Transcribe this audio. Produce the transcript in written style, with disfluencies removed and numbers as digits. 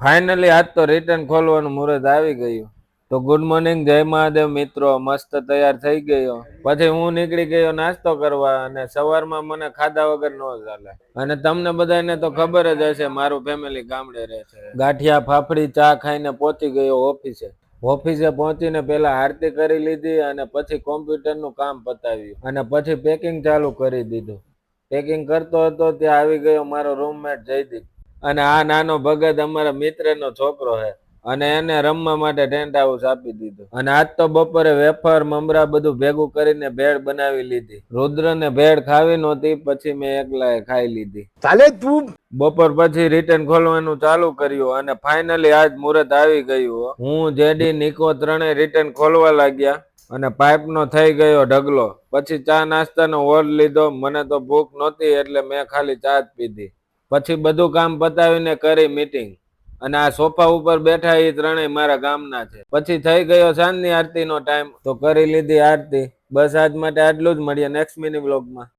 Finally આજ તો return ખોલવાનું મુહૂર્ત આવી ગયું. તો ગુડ મોર્નિંગ, જય મહાદેવ મિત્રો. મસ્ત તૈયાર થઈ ગયો. પછી હું નીકળી ગયો નાસ્તો કરવા, અને સવારમાં મને ખાધા વગર ન ચાલે. અને તમને બધાને તો ખબર જ હશે, મારું ફેમિલી ગામડે રહે છે. ગાંઠિયા ફાફડી ચા ખાઈને પહોંચી ગયો ઓફિસે. ઓફિસે પહોંચીને પેલા આરતી કરી લીધી, અને પછી કોમ્પ્યુટરનું કામ પતાવ્યું, અને પછી પેકિંગ ચાલુ કરી દીધું. પેકિંગ કરતો હતો ત્યાં આવી ગયો મારો રૂમમેટ જયદીપ. અને આ નાનો ભગત અમારા મિત્રનો છોકરો છે, અને એને રમવા માટે ટેન્ટ હાઉસ આપી દીધું. અને આજ તો બપોરે વેફર મમરા બધું ભેગું કરીને ભેળ બનાવી લીધી. રુદ્રને ભેળ ખાવી નહોતી, પછી મેં એકલાએ ખાઈ લીધી. ચાલે તું. બપોર પછી રિટર્ન ખોલવાનું ચાલુ કર્યું, અને ફાઇનલી આજ મુહૂર્ત આવી ગયું. હું, જેડી, નિકો ત્રણેય રિટર્ન ખોલવા લાગ્યા, અને પાઇપનો થઈ ગયો ઢગલો. પછી ચા નાસ્તાનો ઓર્ડર લીધો. મને તો ભૂખ નહોતી એટલે મેં ખાલી ચા જ પીધી. પછી બધું કામ પતાવીને કરી મીટિંગ. અને આ સોફા ઉપર બેઠા એ ત્રણેય મારા ગામના છે. પછી થઈ ગયો સાંજની આરતીનો ટાઈમ, તો કરી લીધી આરતી. બસ આજ માટે આટલું જ. મળીએ નેક્સ્ટ મિની બ્લોગમાં.